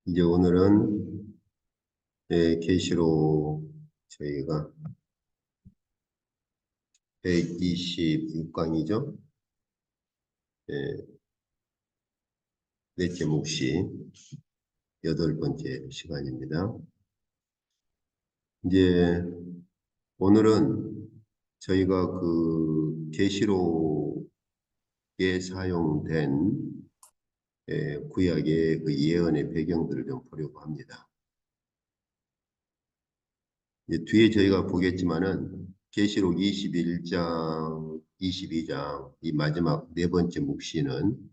이제 오늘은 계시록 저희가 126강이죠. 넷째 묵시 8번째 시간입니다. 이제 오늘은 저희가 그 계시록에 사용된 구약의 그 예언의 배경들을 좀 보려고 합니다. 이제 뒤에 저희가 보겠지만은 계시록 21장, 22장 이 마지막 네 번째 묵시는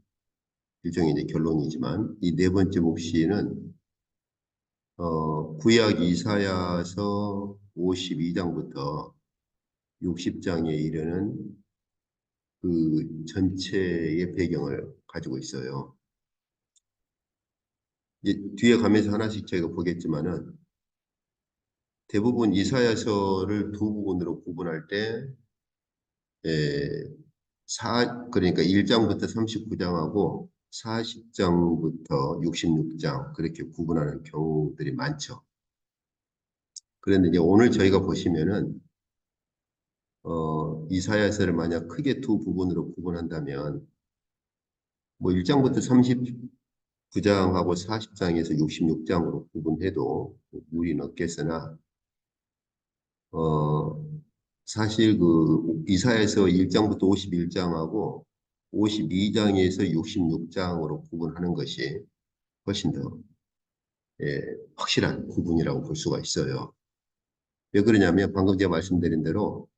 일종의 이제 결론이지만 이 네 번째 묵시는 구약 이사야서 52장부터 60장에 이르는 그 전체의 배경을 가지고 있어요. 이제 뒤에 가면서 하나씩 저희가 보겠지만은 대부분 이사야서를 두 부분으로 구분할 때 그러니까 1장부터 39장하고 40장부터 66장 그렇게 구분하는 경우들이 많죠. 그런데 이제 오늘 저희가 보시면은 이사야서를 만약 크게 두 부분으로 구분한다면 뭐 1장부터 39장하고 40장에서 66장으로 구분해도 무리는 없겠으나 사실 그 이사야서 1장부터 51장하고 52장에서 66장으로 구분하는 것이 훨씬 더 확실한 구분이라고 볼 수가 있어요. 왜 그러냐면 방금 제가 말씀드린 대로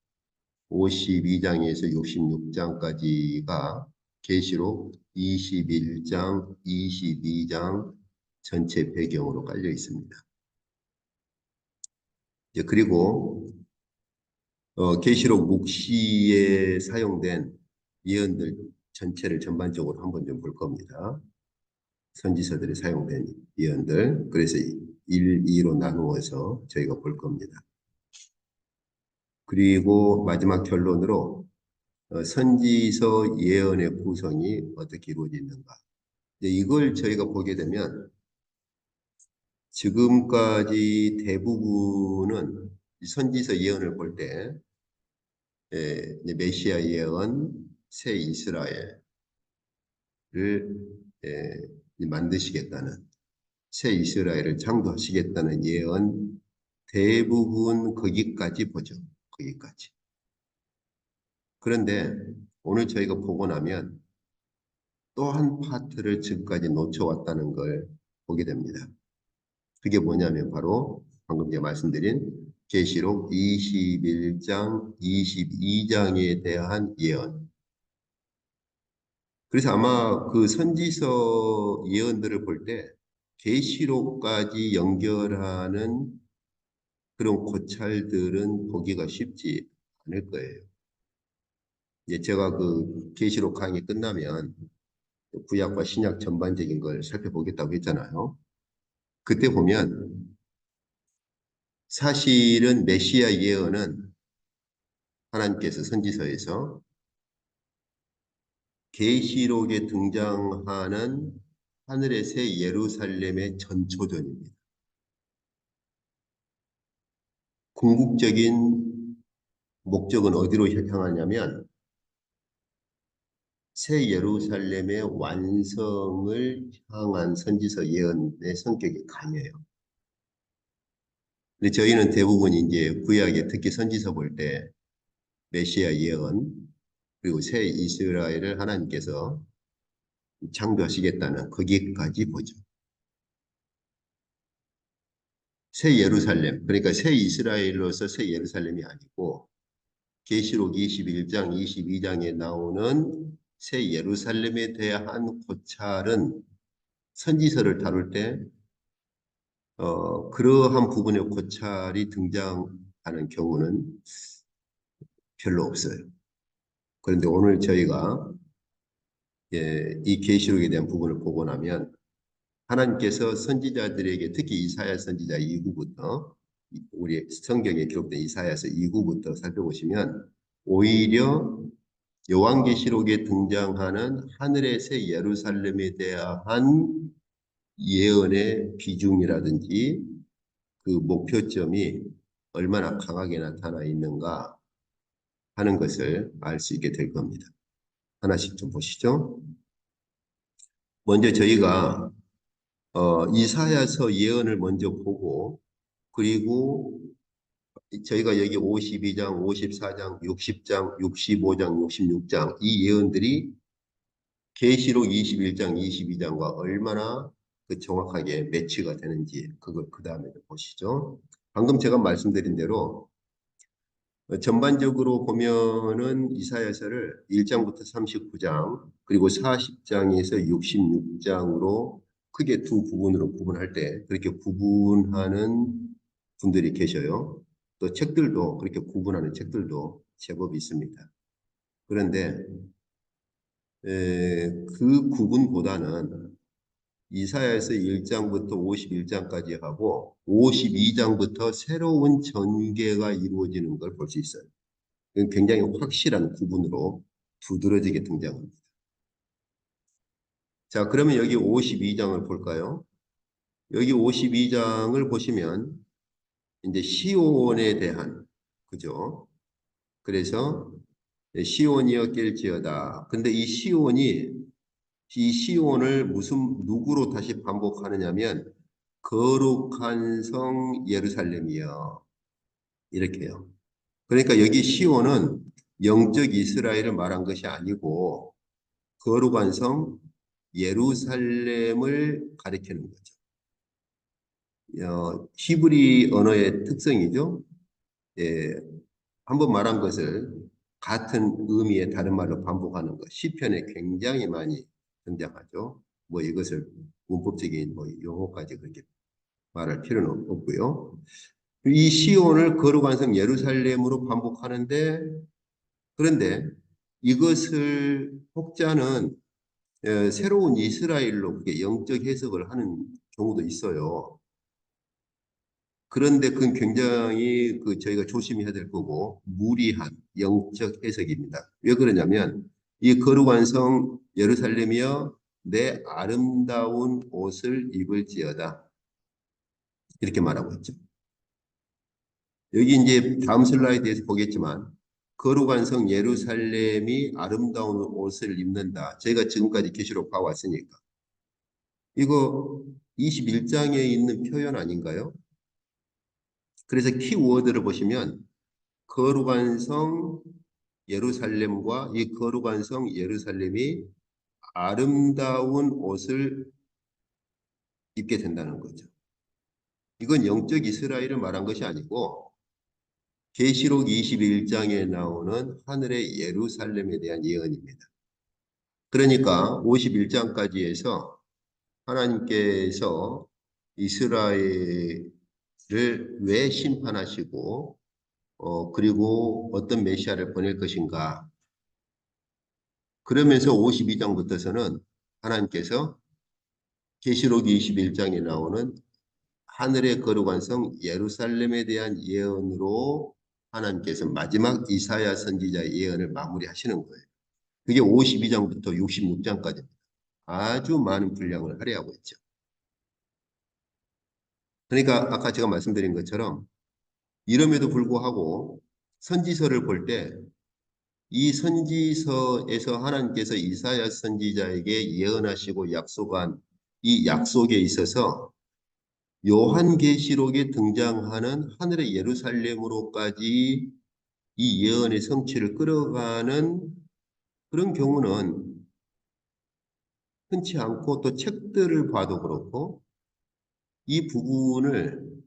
52장에서 66장까지가 계시록 21장, 22장 전체 배경으로 깔려 있습니다. 이제 그리고 계시록 묵시에 사용된 예언들 전체를 전반적으로 한번 좀 볼 겁니다. 선지서들이 사용된 예언들, 그래서 1, 2로 나누어서 저희가 볼 겁니다. 그리고 마지막 결론으로 선지서 예언의 구성이 어떻게 이루어지는가. 이걸 저희가 보게 되면 지금까지 대부분은 선지서 예언을 볼 때 메시아 예언, 새 이스라엘을 만드시겠다는, 새 이스라엘을 창조하시겠다는 예언 대부분 거기까지 보죠. 거기까지. 그런데 오늘 저희가 보고 나면 또 한 파트를 지금까지 놓쳐왔다는 걸 보게 됩니다. 그게 뭐냐면 바로 방금 제가 말씀드린 계시록 21장, 22장에 대한 예언. 그래서 아마 그 선지서 예언들을 볼 때 계시록까지 연결하는 그런 고찰들은 보기가 쉽지 않을 거예요. 이제 제가 그 계시록 강의 끝나면 구약과 신약 전반적인 걸 살펴보겠다고 했잖아요. 그때 보면 사실은 메시아 예언은 하나님께서 선지서에서 계시록에 등장하는 하늘의 새 예루살렘의 전초전입니다. 궁극적인 목적은 어디로 향하냐면 새 예루살렘의 완성을 향한 선지서 예언의 성격이 강해요. 근데 저희는 대부분 이제 구약에 특히 선지서 볼 때 메시아 예언 그리고 새 이스라엘을 하나님께서 창조하시겠다는 거기까지 보죠. 새 예루살렘, 그러니까 새 이스라엘로서 새 예루살렘이 아니고 계시록 21장, 22장에 나오는 새 예루살렘에 대한 고찰은 선지서를 다룰 때 그러한 부분의 고찰이 등장하는 경우는 별로 없어요. 그런데 오늘 저희가 이 계시록에 대한 부분을 보고 나면 하나님께서 선지자들에게 특히 이사야 선지자 이후부터 우리 성경에 기록된 이사야서 2구부터 살펴보시면 오히려 요한계시록에 등장하는 하늘의 새 예루살렘에 대한 예언의 비중이라든지 그 목표점이 얼마나 강하게 나타나 있는가 하는 것을 알 수 있게 될 겁니다. 하나씩 좀 보시죠. 먼저 저희가 이사야서 예언을 먼저 보고, 그리고 저희가 여기 52장, 54장, 60장, 65장, 66장 이 예언들이 계시록 21장, 22장과 얼마나 그 정확하게 매치가 되는지 그걸 그 다음에 보시죠. 방금 제가 말씀드린 대로 전반적으로 보면은 이사야서를 1장부터 39장 그리고 40장에서 66장으로 크게 두 부분으로 구분할 때 그렇게 구분하는 분들이 계셔요. 또 책들도 그렇게 구분하는 책들도 제법 있습니다. 그런데 그 구분보다는 이사야에서 1장부터 51장까지 하고 52장부터 새로운 전개가 이루어지는 걸 볼 수 있어요. 굉장히 확실한 구분으로 두드러지게 등장합니다. 자, 그러면 여기 52장을 볼까요? 여기 52장을 보시면 이제 시온에 대한, 그죠? 그래서 시온이여 깰지어다. 근데 이 시온을 누구로 다시 반복하느냐면 거룩한 성 예루살렘이여. 이렇게요. 그러니까 여기 시온은 영적 이스라엘을 말한 것이 아니고 거룩한 성 예루살렘을 가리키는 거죠. 히브리 언어의 특성이죠. 예, 한번 말한 것을 같은 의미의 다른 말로 반복하는 것. 시편에 굉장히 많이 등장하죠. 뭐 이것을 문법적인 뭐 용어까지 그렇게 말할 필요는 없고요. 이 시온을 거룩한 성 예루살렘으로 반복하는데 그런데 이것을 혹자는 새로운 이스라엘로 그게 영적 해석을 하는 경우도 있어요. 그런데 그건 굉장히 저희가 조심해야 될 거고 무리한 영적 해석입니다. 왜 그러냐면 이 거룩한 성 예루살렘이여 내 아름다운 옷을 입을지어다 이렇게 말하고 있죠. 여기 이제 다음 슬라이드에서 보겠지만 거룩한 성 예루살렘이 아름다운 옷을 입는다. 저희가 지금까지 계시록 봐왔으니까 이거 21장에 있는 표현 아닌가요? 그래서 키워드를 보시면 거룩한 성 예루살렘과 이 거룩한 성 예루살렘이 아름다운 옷을 입게 된다는 거죠. 이건 영적 이스라엘을 말한 것이 아니고 계시록 21장에 나오는 하늘의 예루살렘에 대한 예언입니다. 그러니까 51장까지 해서 하나님께서 이스라엘을 왜 심판하시고 그리고 어떤 메시아를 보낼 것인가. 그러면서 52장부터서는 하나님께서 계시록 21장에 나오는 하늘의 거룩한 성 예루살렘에 대한 예언으로 하나님께서 마지막 이사야 선지자의 예언을 마무리하시는 거예요. 그게 52장부터 66장까지입니다. 아주 많은 분량을 할애하고 있죠. 그러니까 아까 제가 말씀드린 것처럼 이름에도 불구하고 선지서를 볼 때 이 선지서에서 하나님께서 이사야 선지자에게 예언하시고 약속한 이 약속에 있어서 요한계시록에 등장하는 하늘의 예루살렘으로까지 이 예언의 성취를 끌어가는 그런 경우는 흔치 않고 또 책들을 봐도 그렇고 이 부분을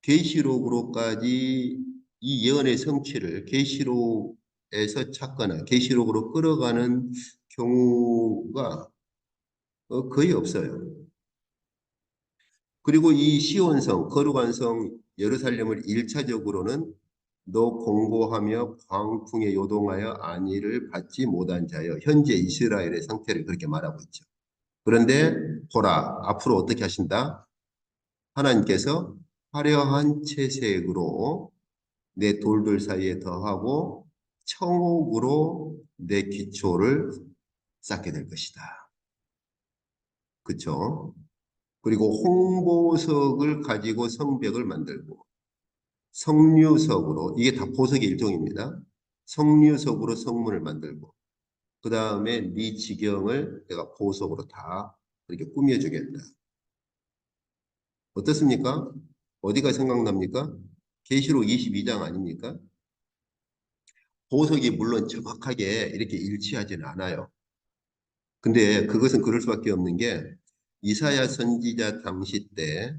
계시록으로까지 이 예언의 성취를 계시록에서 찾거나 계시록으로 끌어가는 경우가 거의 없어요. 그리고 이 시온성, 거룩한 성 예루살렘을 1차적으로는 너 공고하며 광풍에 요동하여 안위를 받지 못한 자여 현재 이스라엘의 상태를 그렇게 말하고 있죠. 그런데 보라 앞으로 어떻게 하신다? 하나님께서 화려한 채색으로 내 돌들 사이에 더하고 청옥으로 내 기초를 쌓게 될 것이다. 그렇죠? 그리고 홍보석을 가지고 성벽을 만들고 성류석으로 이게 다 보석의 일종입니다. 성류석으로 성문을 만들고 그 다음에 네 지경을 내가 보석으로 다 이렇게 꾸며주겠다. 어떻습니까? 어디가 생각납니까? 계시록 22장 아닙니까? 보석이 물론 정확하게 이렇게 일치하지는 않아요. 근데 그것은 그럴 수밖에 없는 게 이사야 선지자 당시 때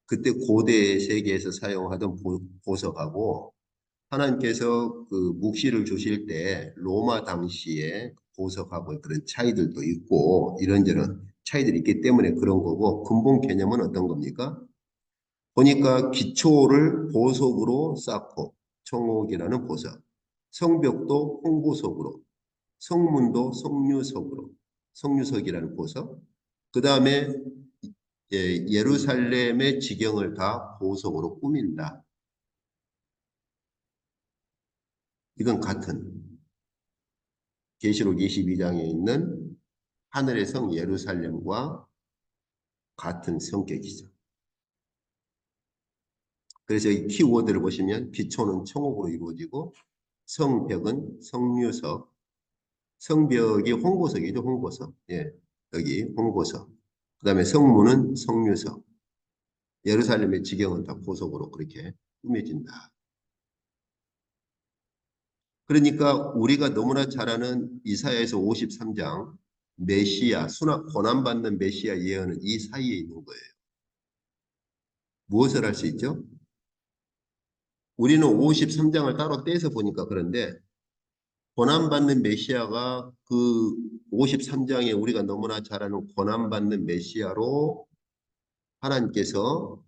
그때 고대 세계에서 사용하던 보석하고 하나님께서 그 묵시를 주실 때 로마 당시에 보석하고 그런 차이들도 있고 이런저런 차이들이 있기 때문에 그런 거고 근본 개념은 어떤 겁니까? 보니까 기초를 보석으로 쌓고 청옥이라는 보석, 성벽도 홍보석으로, 성문도 성류석으로, 성류석이라는 보석, 그 다음에 예루살렘의 지경을 다 보석으로 꾸민다. 이건 같은 계시록 22장에 있는 하늘의 성 예루살렘과 같은 성격이죠. 그래서 이 키워드를 보시면 기초는 청옥으로 이루어지고 성벽은 성류석, 성벽이 홍보석이죠, 홍보석. 예, 여기 홍보석. 그 다음에 성문은 성류석. 예루살렘의 지경은 다 보석으로 그렇게 꾸며진다. 그러니까 우리가 너무나 잘 아는 이사야에서 53장 메시아, 고난받는 메시아 예언은 이 사이에 있는 거예요. 무엇을 할 수 있죠? 우리는 53장을 따로 떼서 보니까 그런데 고난받는 메시아가 그 53장에 우리가 너무나 잘 아는 고난받는 메시아로 하나님께서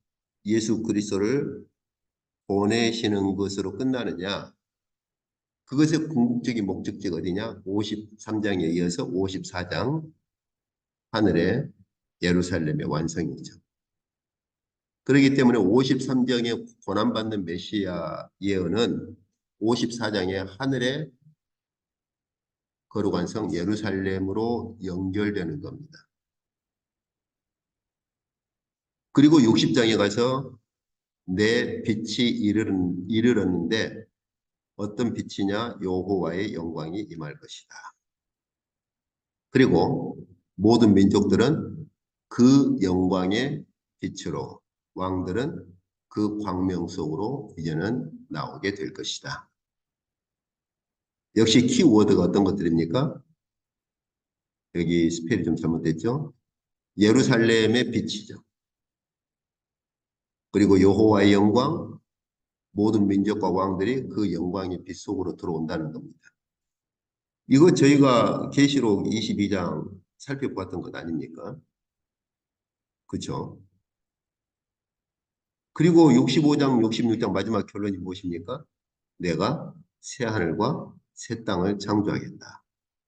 예수 그리스도를 보내시는 것으로 끝나느냐? 그것의 궁극적인 목적지가 어디냐? 53장에 이어서 54장 하늘의 예루살렘의 완성이죠. 그렇기 때문에 53장의 고난받는 메시아 예언은 54장의 하늘의 거룩한 성 예루살렘으로 연결되는 겁니다. 그리고 60장에 가서 내 빛이 이르렀는데 어떤 빛이냐? 여호와의 영광이 임할 것이다. 그리고 모든 민족들은 그 영광의 빛으로 왕들은 그 광명 속으로 이제는 나오게 될 것이다. 역시 키워드가 어떤 것들입니까? 여기 스펠이 좀 잘못됐죠? 예루살렘의 빛이죠. 그리고 여호와의 영광, 모든 민족과 왕들이 그 영광의 빛 속으로 들어온다는 겁니다. 이거 저희가 계시록 22장 살펴봤던 것 아닙니까? 그렇죠? 그리고 65장, 66장 마지막 결론이 무엇입니까? 내가 새 하늘과 새 땅을 창조하겠다.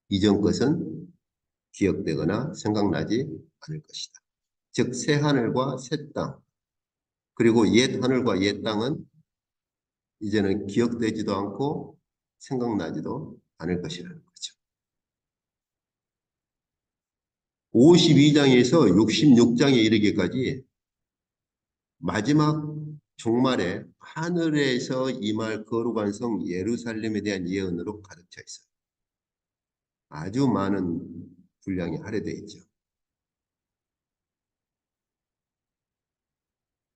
이전 것은 기억되거나 생각나지 않을 것이다. 즉, 새 하늘과 새 땅, 그리고 옛 하늘과 옛 땅은 이제는 기억되지도 않고 생각나지도 않을 것이라는 거죠. 52장에서 66장에 이르기까지 마지막 종말에 하늘에서 임할 거룩한 성 예루살렘에 대한 예언으로 가득 차 있어요. 아주 많은 분량이 할애되어 있죠.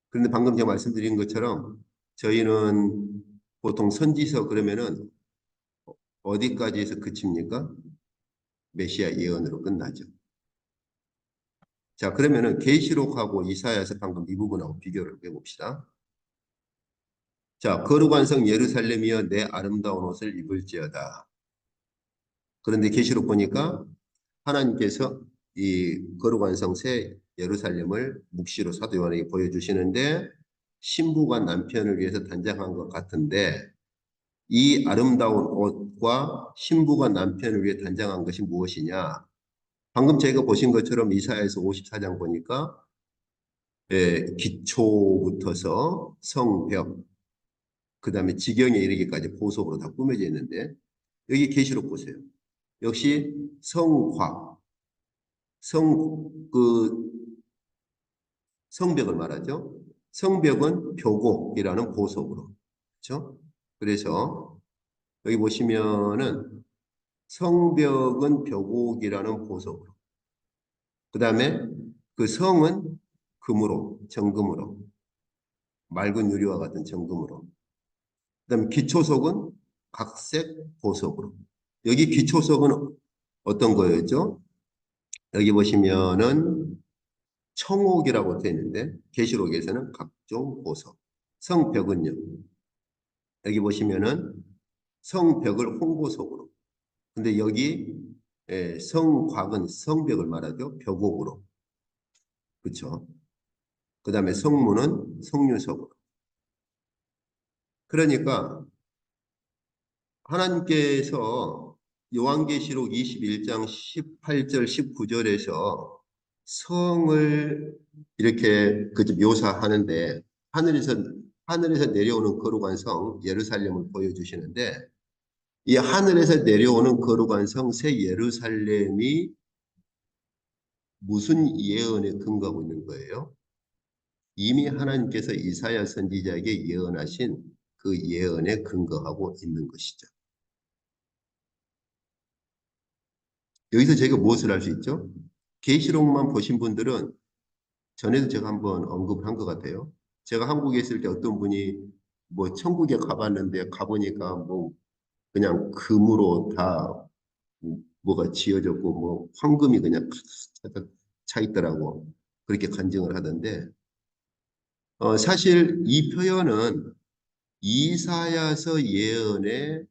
그런데 방금 제가 말씀드린 것처럼 저희는 보통 선지서 그러면은 어디까지에서 그칩니까? 메시아 예언으로 끝나죠. 자, 그러면은 계시록하고 이사야서 방금 이 부분하고 비교를 해봅시다. 자, 거룩한 성 예루살렘이여 내 아름다운 옷을 입을지어다. 그런데 계시록 보니까 하나님께서 이 거룩한 성 새 예루살렘을 묵시로 사도 요한에게 보여주시는데 신부가 남편을 위해서 단장한 것 같은데 이 아름다운 옷과 신부가 남편을 위해 단장한 것이 무엇이냐? 방금 저희가 보신 것처럼 이사야에서 54장 보니까 기초부터서 성벽, 그 다음에 지경에 이르기까지 보석으로 다 꾸며져 있는데 여기 계시록 보세요. 역시 성화, 성, 그, 성벽을 말하죠. 성벽은 표곡이라는 보석으로. 그렇죠? 그래서 여기 보시면은 성벽은 벼곡이라는 보석으로. 그 다음에 그 성은 금으로, 정금으로, 맑은 유리와 같은 정금으로. 그 다음에 기초석은 각색 보석으로. 여기 기초석은 어떤 거였죠? 여기 보시면은 청옥이라고 되어 있는데 계시록에서는 각종 보석. 성벽은요. 여기 보시면은 성벽을 홍보석으로. 근데 여기 성곽은 성벽을 말하죠. 벽옥으로. 그렇죠? 그 다음에 성문은 성유석으로. 그러니까 하나님께서 요한계시록 21장 18절 19절에서 성을 이렇게 그 묘사하는데 하늘에서 내려오는 거룩한 성 예루살렘을 보여주시는데 이 하늘에서 내려오는 거룩한 성 새 예루살렘이 무슨 예언에 근거하고 있는 거예요? 이미 하나님께서 이사야 선지자에게 예언하신 그 예언에 근거하고 있는 것이죠. 여기서 제가 무엇을 알 수 있죠? 계시록만 보신 분들은 전에도 제가 한번 언급을 한 것 같아요. 제가 한국에 있을 때 어떤 분이 뭐 천국에 가봤는데 가보니까 뭐 그냥 금으로 다 뭐가 지어졌고 뭐 황금이 그냥 가득 차 있더라고. 그렇게 간증을 하던데 사실 이 표현은 이사야서 예언의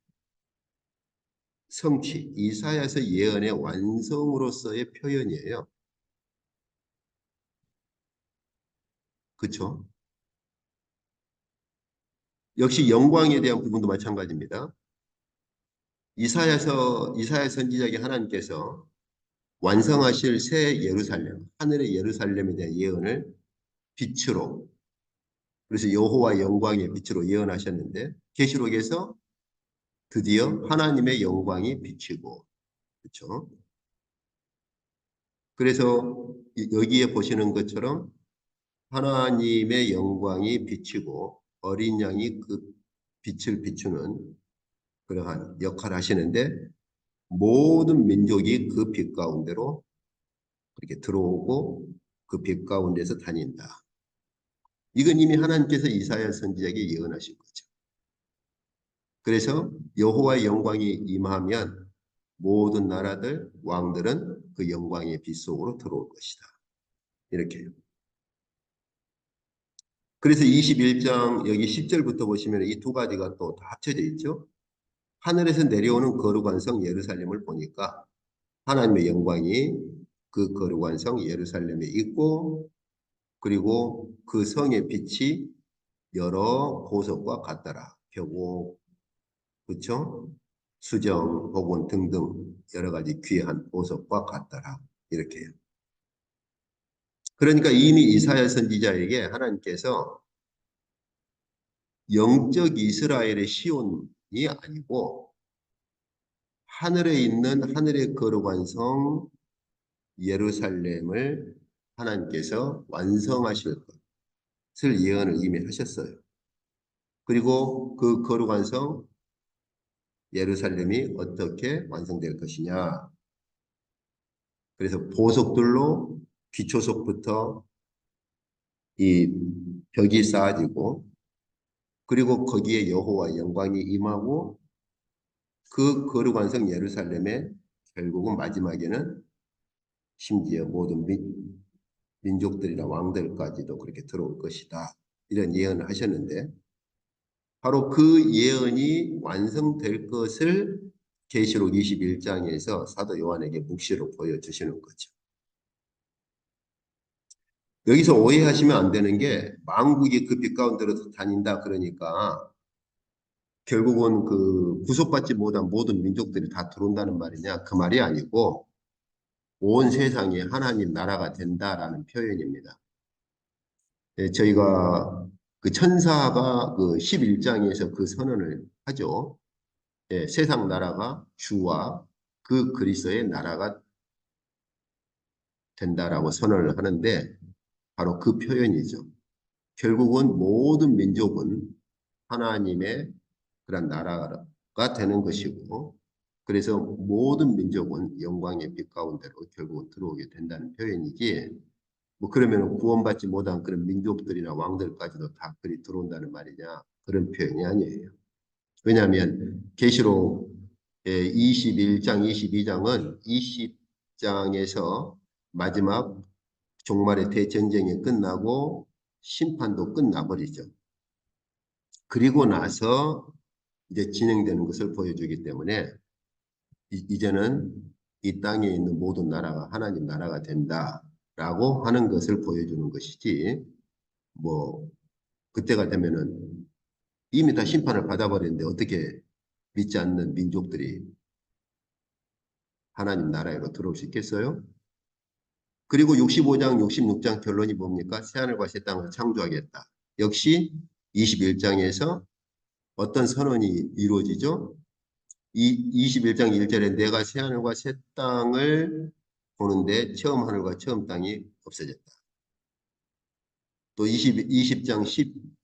성취, 이사야서 예언의 완성으로서의 표현이에요. 그렇죠? 역시 영광에 대한 부분도 마찬가지입니다. 이사야 선지자에게 하나님께서 완성하실 새 예루살렘, 하늘의 예루살렘에 대한 예언을 빛으로, 그래서 여호와 영광의 빛으로 예언하셨는데 계시록에서 드디어 하나님의 영광이 비치고, 그렇죠? 그래서 여기에 보시는 것처럼 하나님의 영광이 비치고 어린 양이 그 빛을 비추는 그러한 역할을 하시는데 모든 민족이 그 빛 가운데로 그렇게 들어오고 그 빛 가운데서 다닌다. 이건 이미 하나님께서 이사야 선지자에게 예언하신 거죠. 그래서 여호와의 영광이 임하면 모든 나라들, 왕들은 그 영광의 빛 속으로 들어올 것이다. 이렇게요. 그래서 21장 여기 10절부터 보시면 이 두 가지가 또 다 합쳐져 있죠. 하늘에서 내려오는 거룩한 성 예루살렘을 보니까 하나님의 영광이 그 거룩한 성 예루살렘에 있고 그리고 그 성의 빛이 여러 보석과 같더라. 벽옥, 그렇죠? 수정, 복원 등등 여러 가지 귀한 보석과 같더라. 이렇게요. 그러니까 이미 이사야 선지자에게 하나님께서 영적 이스라엘의 시온이 아니고 하늘에 있는 하늘의 거룩한 성 예루살렘을 하나님께서 완성하실 것을 예언을 이미 하셨어요. 그리고 그 거룩한 성 예루살렘이 어떻게 완성될 것이냐. 그래서 보석들로 기초석부터 이 벽이 쌓아지고 그리고 거기에 여호와 영광이 임하고 그 거룩한 성 예루살렘에 결국은 마지막에는 심지어 모든 민족들이나 왕들까지도 그렇게 들어올 것이다. 이런 예언을 하셨는데 바로 그 예언이 완성될 것을 계시록 21장에서 사도 요한에게 묵시로 보여주시는 거죠. 여기서 오해하시면 안 되는 게 만국이 그 빛 가운데로 다닌다 그러니까 결국은 그 구속받지 못한 모든 민족들이 다 들어온다는 말이냐 그 말이 아니고 온 세상이 하나님 나라가 된다라는 표현입니다. 저희가 그 천사가 그 11장에서 그 선언을 하죠. 세상 나라가 주와 그 그리스도의 나라가 된다라고 선언을 하는데 바로 그 표현이죠. 결국은 모든 민족은 하나님의 그런 나라가 되는 것이고, 그래서 모든 민족은 영광의 빛 가운데로 결국은 들어오게 된다는 표현이지, 뭐 그러면 구원받지 못한 그런 민족들이나 왕들까지도 다 그리 들어온다는 말이냐, 그런 표현이 아니에요. 왜냐하면 계시록 21장, 22장은 20장에서 마지막 종말의 대전쟁이 끝나고 심판도 끝나버리죠. 그리고 나서 이제 진행되는 것을 보여주기 때문에 이제는 이 땅에 있는 모든 나라가 하나님 나라가 된다라고 하는 것을 보여주는 것이지, 뭐 그때가 되면은 이미 다 심판을 받아버렸는데 어떻게 믿지 않는 민족들이 하나님 나라에로 들어올 수 있겠어요? 그리고 65장, 66장 결론이 뭡니까? 새하늘과 새 땅을 창조하겠다. 역시 21장에서 어떤 선언이 이루어지죠? 21장 1절에 내가 새하늘과 새 땅을 보는데 처음 하늘과 처음 땅이 없어졌다. 또 20장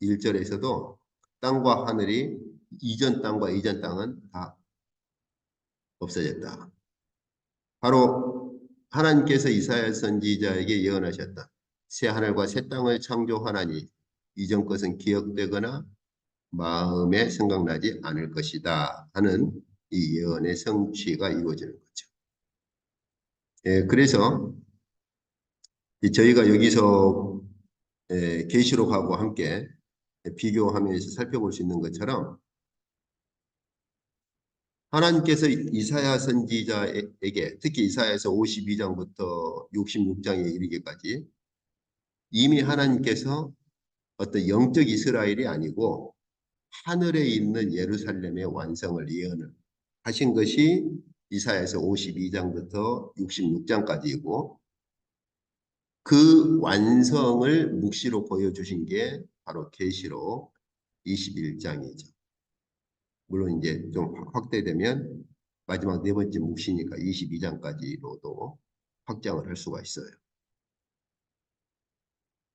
11절에서도 땅과 하늘이 이전 땅과 이전 땅은 다 없어졌다. 바로 하나님께서 이사야 선지자에게 예언하셨다. 새 하늘과 새 땅을 창조하나니 이전 것은 기억되거나 마음에 생각나지 않을 것이다 하는 이 예언의 성취가 이루어지는 거죠. 그래서 저희가 여기서 계시록하고 함께 비교하면서 살펴볼 수 있는 것처럼 하나님께서 이사야 선지자에게 특히 이사야에서 52장부터 66장에 이르기까지 이미 하나님께서 어떤 영적 이스라엘이 아니고 하늘에 있는 예루살렘의 완성을 예언을 하신 것이 이사야에서 52장부터 66장까지이고 그 완성을 묵시로 보여주신 게 바로 계시록 21장이죠. 물론 이제 좀 확대되면 마지막 네 번째 묵시니까 22장까지로도 확장을 할 수가 있어요.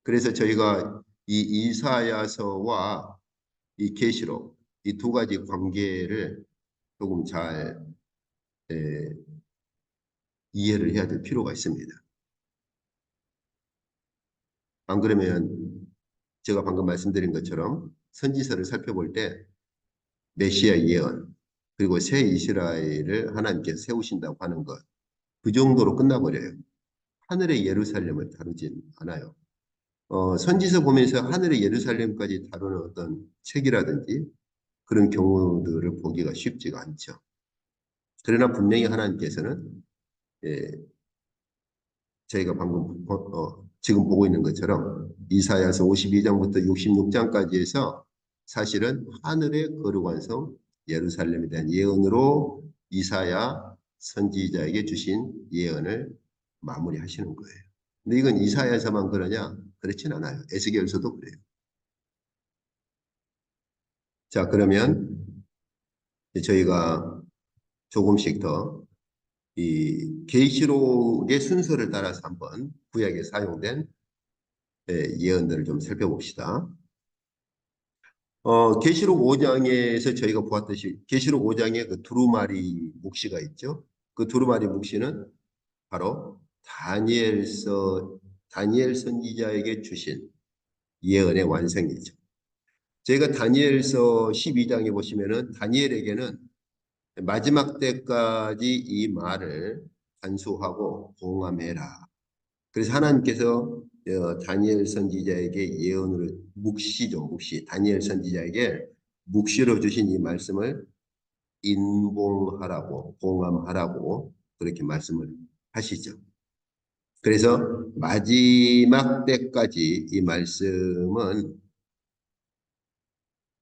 그래서 저희가 이 이사야서와 이 계시록 이 두 가지 관계를 조금 잘 이해를 해야 될 필요가 있습니다. 안 그러면 제가 방금 말씀드린 것처럼 선지서를 살펴볼 때 메시아 예언 그리고 새 이스라엘을 하나님께서 세우신다고 하는 것 그 정도로 끝나버려요. 하늘의 예루살렘을 다루진 않아요. 선지서 보면서 하늘의 예루살렘까지 다루는 어떤 책이라든지 그런 경우들을 보기가 쉽지가 않죠. 그러나 분명히 하나님께서는 예, 저희가 방금 지금 보고 있는 것처럼 이사야서 52장부터 66장까지 해서 사실은 하늘의 거룩한 성 예루살렘에 대한 예언으로 이사야 선지자에게 주신 예언을 마무리하시는 거예요. 근데 이건 이사야서만 그러냐? 그렇진 않아요. 에스겔서도 그래요. 자, 그러면 저희가 조금씩 더 이 계시록의 순서를 따라서 한번 구약에 사용된 예언들을 좀 살펴봅시다. 계시록 5장에서 저희가 보았듯이 계시록 5장에 그 두루마리 묵시가 있죠. 그 두루마리 묵시는 바로 다니엘 선지자에게 주신 예언의 완성이죠. 저희가 다니엘서 12장에 보시면은 다니엘에게는 마지막 때까지 이 말을 간수하고 봉함해라. 그래서 하나님께서 다니엘 선지자에게 예언을 묵시죠. 묵시. 다니엘 선지자에게 묵시로 주신 이 말씀을 인봉하라고 봉함하라고 그렇게 말씀을 하시죠. 그래서 마지막 때까지 이 말씀은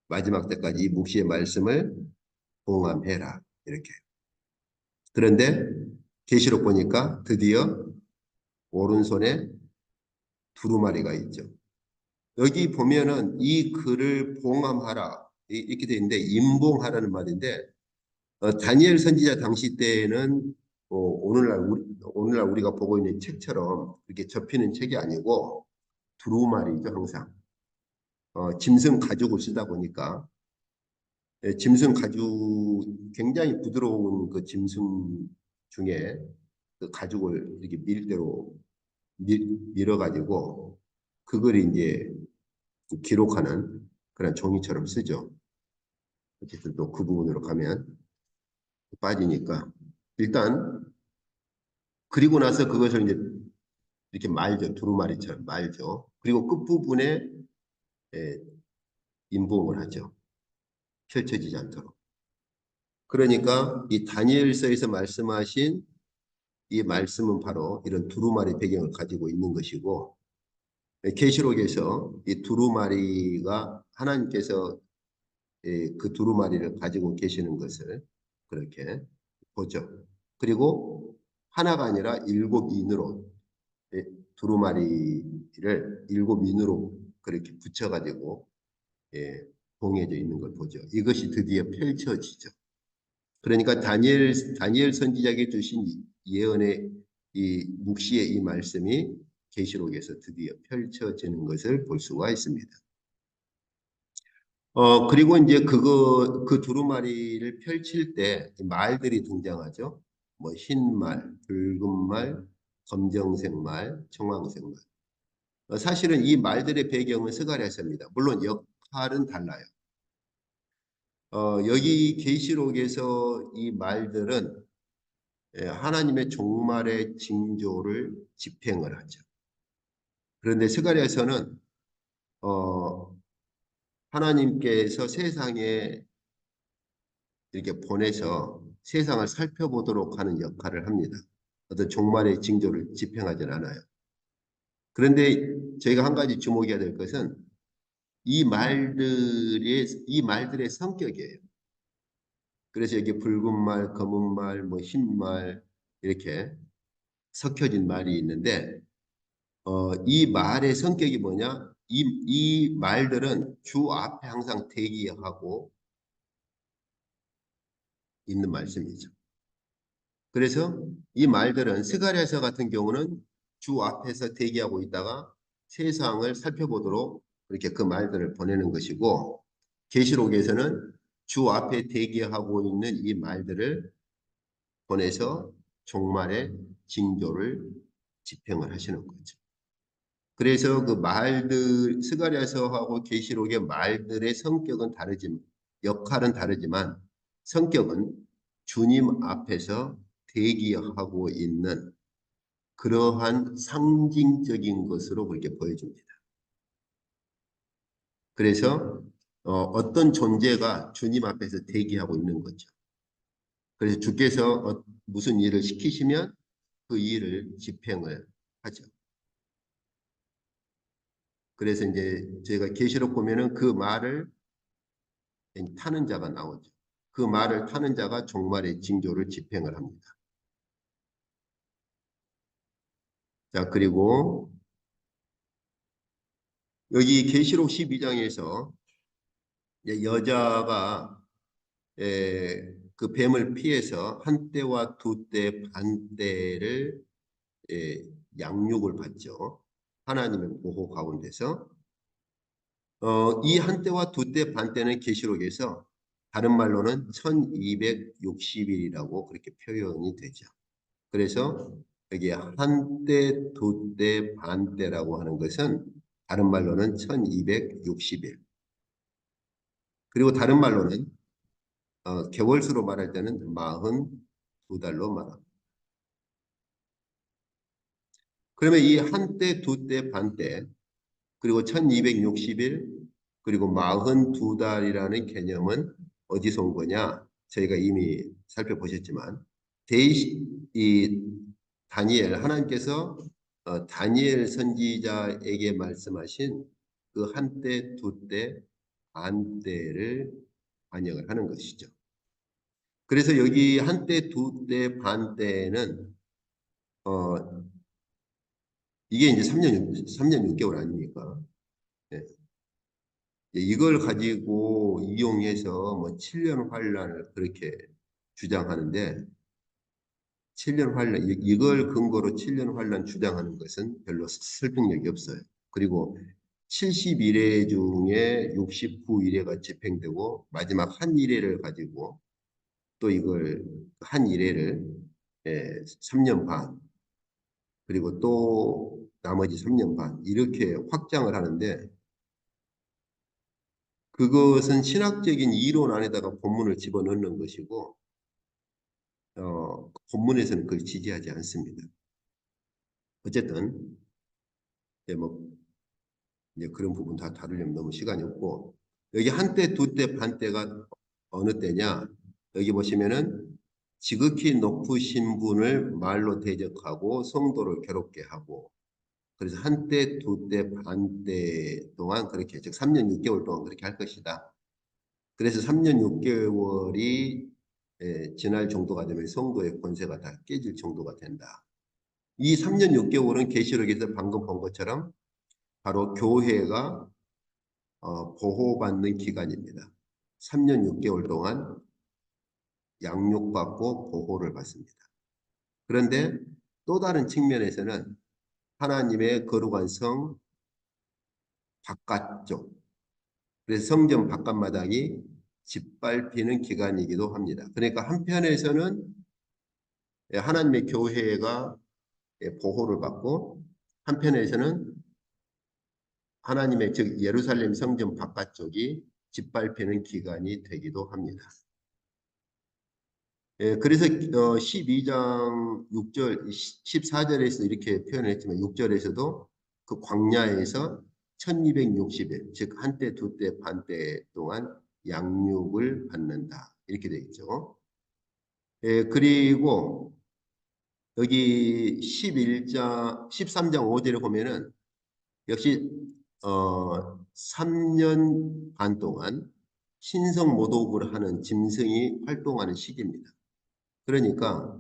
마지막 때까지 이 묵시의 말씀을 봉함해라. 이렇게. 그런데 계시록 보니까 드디어 오른손에 두루마리가 있죠. 여기 보면은 이 글을 봉함하라 이렇게 되어 있는데 임봉하라는 말인데 다니엘 선지자 당시 때에는 오늘날 우리가 보고 있는 책처럼 이렇게 접히는 책이 아니고 두루마리죠, 항상. 짐승 가죽을 쓰다 보니까 짐승 가죽 굉장히 부드러운 그 짐승 중에 그 가죽을 이렇게 밀대로 밀어가지고 그걸 이제 기록하는 그런 종이처럼 쓰죠. 어쨌든 또 그 부분으로 가면 빠지니까 일단 그리고 나서 그것을 이제 이렇게 말죠. 두루마리처럼 말죠. 그리고 끝부분에 예, 인봉을 하죠. 펼쳐지지 않도록. 그러니까 이 다니엘서에서 말씀하신 이 말씀은 바로 이런 두루마리 배경을 가지고 있는 것이고 계시록에서 이 두루마리가 하나님께서 그 두루마리를 가지고 계시는 것을 그렇게 보죠. 그리고 하나가 아니라 일곱 인으로 두루마리를 일곱 인으로 그렇게 붙여가지고 봉해져 있는 걸 보죠. 이것이 드디어 펼쳐지죠. 그러니까 다니엘 선지자에게 주신 예언의 이 묵시의 이 말씀이 계시록에서 드디어 펼쳐지는 것을 볼 수가 있습니다. 그리고 이제 그 두루마리를 펼칠 때 말들이 등장하죠. 뭐 흰 말, 붉은 말, 검정색 말, 청황색 말. 사실은 이 말들의 배경은 스가랴서입니다. 물론 역할은 달라요. 여기 계시록에서 이 말들은 하나님의 종말의 징조를 집행을 하죠. 그런데 스가랴서는 하나님께서 세상에 이렇게 보내서 세상을 살펴보도록 하는 역할을 합니다. 어떤 종말의 징조를 집행하진 않아요. 그런데 저희가 한 가지 주목해야 될 것은 이 말들의 성격이에요. 그래서 여기 붉은 말, 검은 말, 뭐 흰 말 이렇게 섞여진 말이 있는데 이 말의 성격이 뭐냐? 이 말들은 주 앞에 항상 대기하고 있는 말씀이죠. 그래서 이 말들은 스가랴서 같은 경우는 주 앞에서 대기하고 있다가 세상을 살펴보도록 이렇게 그 말들을 보내는 것이고 계시록에서는 주 앞에 대기하고 있는 이 말들을 보내서 종말의 징조를 집행을 하시는 거죠. 그래서 그 말들 스가랴서하고 계시록의 말들의 성격은 다르지만 역할은 다르지만 성격은 주님 앞에서 대기하고 있는 그러한 상징적인 것으로 그렇게 보여줍니다. 그래서 어떤 존재가 주님 앞에서 대기하고 있는 거죠. 그래서 주께서 무슨 일을 시키시면 그 일을 집행을 하죠. 그래서 이제 저희가 계시록 보면은 그 말을 타는 자가 나오죠. 그 말을 타는 자가 종말의 징조를 집행을 합니다. 자, 그리고 여기 계시록 12장에서 여자가 그 뱀을 피해서 한 떼와 두 떼, 반 떼를 양육을 받죠. 하나님의 보호 가운데서 이 한 떼와 두 떼, 반 떼는 계시록에서 다른 말로는 1260일이라고 그렇게 표현이 되죠. 그래서 여기 한 때, 두 때, 반 때라고 하는 것은 다른 말로는 1260일. 그리고 다른 말로는 개월수로 말할 때는 42달로 말합니다. 그러면 이 한 때, 두 때, 반 때, 그리고 1260일, 그리고 42달이라는 개념은 어디서 온 거냐? 저희가 이미 살펴보셨지만 이 다니엘 하나님께서 다니엘 선지자에게 말씀하신 그 한때, 두때, 반때를 반영을 하는 것이죠. 그래서 여기 한때, 두때, 반때는 이게 이제 3년 6개월 아닙니까? 네. 이걸 가지고 이용해서 뭐 7년 환란을 그렇게 주장하는데 7년 환란 이걸 근거로 7년 환란 주장하는 것은 별로 설득력이 없어요. 그리고 71회 중에 69일회가 집행되고 마지막 한 일회를 가지고 또 이걸 한 일회를 3년 반 그리고 또 나머지 3년 반 이렇게 확장을 하는데 그것은 신학적인 이론 안에다가 본문을 집어넣는 것이고 본문에서는 그걸 지지하지 않습니다. 어쨌든 뭐 이제 그런 부분 다 다루려면 너무 시간이 없고 여기 한때, 두때, 반때가 어느 때냐? 여기 보시면은 지극히 높으신 분을 말로 대적하고 성도를 괴롭게 하고 그래서 한때, 두때, 반때 동안 그렇게 즉 3년 6개월 동안 그렇게 할 것이다. 그래서 3년 6개월이 지날 정도가 되면 성도의 권세가 다 깨질 정도가 된다. 이 3년 6개월은 계시록에서 방금 본 것처럼 바로 교회가 보호받는 기간입니다. 3년 6개월 동안 양육받고 보호를 받습니다. 그런데 또 다른 측면에서는 하나님의 거룩한 성 바깥쪽, 그래서 성전 바깥마당이 짓밟히는 기간이기도 합니다. 그러니까 한편에서는 하나님의 교회가 보호를 받고 한편에서는 하나님의 즉 예루살렘 성전 바깥쪽이 짓밟히는 기간이 되기도 합니다. 그래서 12장 6절, 14절에서 이렇게 표현했지만 6절에서도 그 광야에서 1260일, 즉 한때, 두때, 반때 동안 양육을 받는다. 이렇게 되어 있죠. 그리고 여기 13장 5절에 보면은 역시 3년 반 동안 신성 모독을 하는 짐승이 활동하는 시기입니다. 그러니까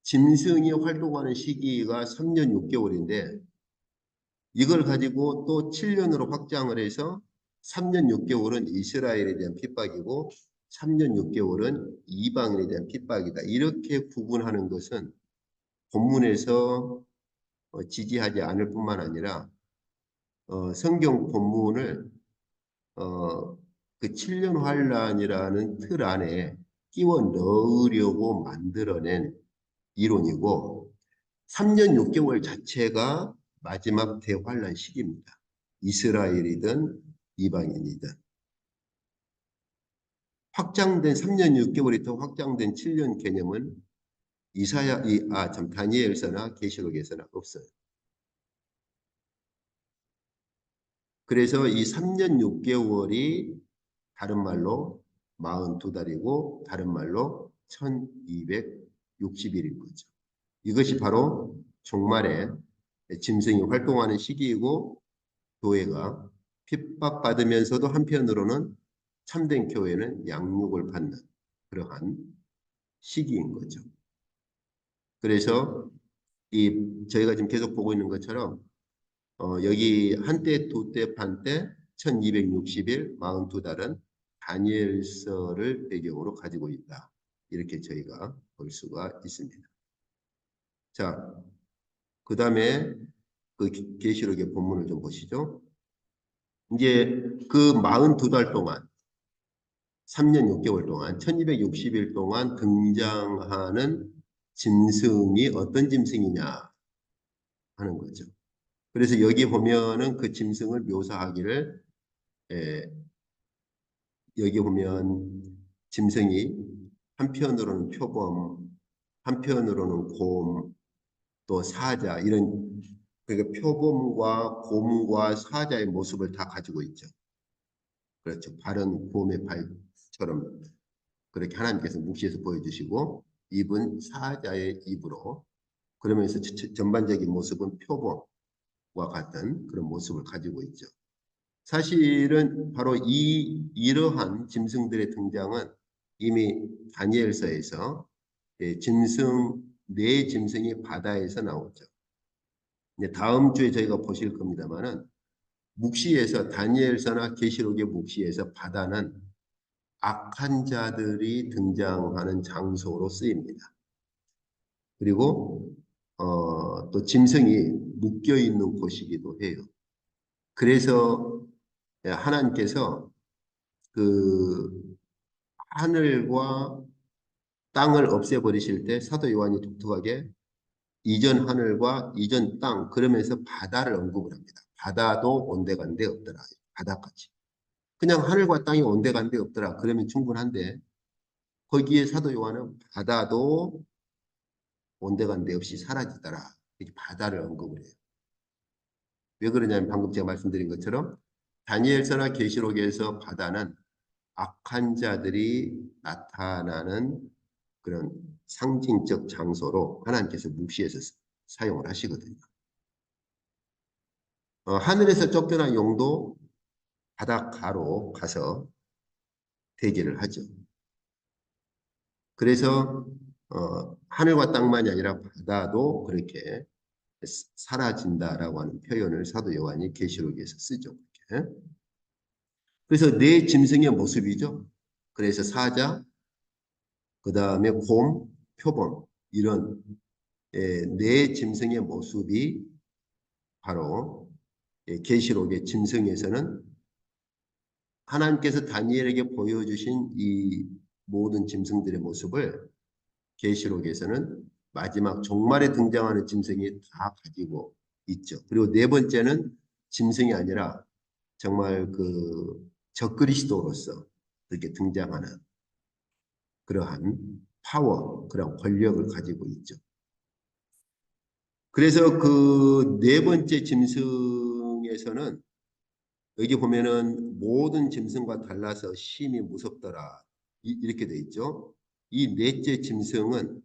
짐승이 활동하는 시기가 3년 6개월인데 이걸 가지고 또 7년으로 확장을 해서 3년 6개월은 이스라엘에 대한 핍박이고 3년 6개월은 이방인에 대한 핍박이다. 이렇게 구분하는 것은 본문에서 지지하지 않을 뿐만 아니라 성경 본문을 그 7년 환란이라는 틀 안에 끼워 넣으려고 만들어낸 이론이고 3년 6개월 자체가 마지막 대환란 시기입니다. 이스라엘이든 이방인이든 확장된 3년 6개월이 더 확장된 7년 개념은 다니엘서나 계시록에서는 없어요. 그래서 이 3년 6개월이 다른 말로 42달이고 다른 말로 1260일인 거죠. 이것이 바로 종말에 짐승이 활동하는 시기이고 교회가 핍박받으면서도 한편으로는 참된 교회는 양육을 받는 그러한 시기인 거죠. 그래서 저희가 지금 계속 보고 있는 것처럼 여기 한때, 두때, 반때, 1260일, 42달은 다니엘서를 배경으로 가지고 있다. 이렇게 저희가 볼 수가 있습니다. 자, 그 다음에 그 계시록의 본문을 좀 보시죠. 이제 그 42달 동안 3년 6개월 동안 1260일 동안 등장하는 짐승이 어떤 짐승이냐 하는 거죠. 그래서 여기 보면은 그 짐승을 묘사하기를 여기 보면 짐승이 한편으로는 표범, 한편으로는 곰, 또 사자 이런 그러니까 표범과 곰과 사자의 모습을 다 가지고 있죠. 그렇죠. 발은 곰의 발처럼 그렇게 하나님께서 묵시에서 보여주시고 입은 사자의 입으로 그러면서 전반적인 모습은 표범과 같은 그런 모습을 가지고 있죠. 사실은 바로 이러한 짐승들의 등장은 이미 다니엘서에서 네 짐승이 바다에서 나오죠. 다음 주에 저희가 보실 겁니다만은 묵시에서 다니엘서나 계시록의 묵시에서 바다는 악한 자들이 등장하는 장소로 쓰입니다. 그리고 또 짐승이 묶여 있는 곳이기도 해요. 그래서 하나님께서 그 하늘과 땅을 없애버리실 때 사도 요한이 독특하게 이전 하늘과 이전 땅 그러면서 바다를 언급을 합니다. 바다도 온데간데 없더라. 바다까지. 그냥 하늘과 땅이 온데간데 없더라. 그러면 충분한데 거기에 사도 요한은 바다도 온데간데 없이 사라지더라. 이렇게 바다를 언급을 해요. 왜 그러냐면 방금 제가 말씀드린 것처럼 다니엘서나 계시록에서 바다는 악한 자들이 나타나는 그런 상징적 장소로 하나님께서 묵시해서 사용을 하시거든요. 하늘에서 쫓겨난 용도 바닷가로 가서 대기를 하죠. 그래서 하늘과 땅만이 아니라 바다도 그렇게 사라진다라고 하는 표현을 사도 요한이 계시록에서 쓰죠. 그렇게. 그래서 네 짐승의 모습이죠. 그래서 사자, 그 다음에 곰, 표범 이런 네 짐승의 모습이 바로 계시록의 짐승에서는 하나님께서 다니엘에게 보여주신 이 모든 짐승들의 모습을 계시록에서는 마지막 종말에 등장하는 짐승이 다 가지고 있죠. 그리고 네 번째는 짐승이 아니라 정말 그 적그리스도로서 이렇게 등장하는 그러한 파워, 그런 권력을 가지고 있죠. 그래서 그 네 번째 짐승에서는 여기 보면은 모든 짐승과 달라서 심히 무섭더라. 이렇게 돼 있죠. 이 넷째 짐승은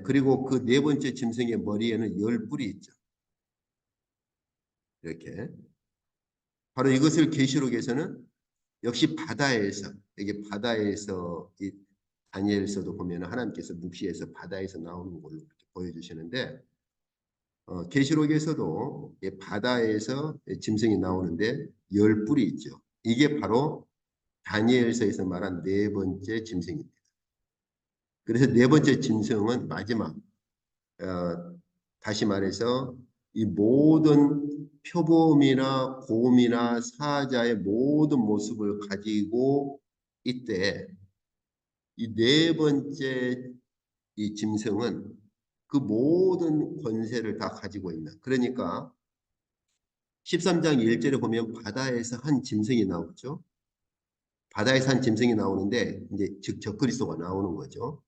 그리고 그 네 번째 짐승의 머리에는 열 뿔이 있죠. 이렇게. 바로 이것을 계시록에서는 역시 바다에서 여기 바다에서 이 다니엘서도 보면 하나님께서 묵시해서 바다에서 나오는 걸로 이렇게 보여주시는데 계시록에서도 바다에서 짐승이 나오는데 열 뿔이 있죠. 이게 바로 다니엘서에서 말한 네 번째 짐승입니다. 그래서 네 번째 짐승은 마지막 다시 말해서 이 모든 표범이나 곰이나 사자의 모든 모습을 가지고 이때 이 네 번째 이 짐승은 그 모든 권세를 다 가지고 있는 그러니까 13장 1절에 보면 바다에서 한 짐승이 나오죠. 바다에서 한 짐승이 나오는데 이제 즉 적그리스도가 나오는 거죠.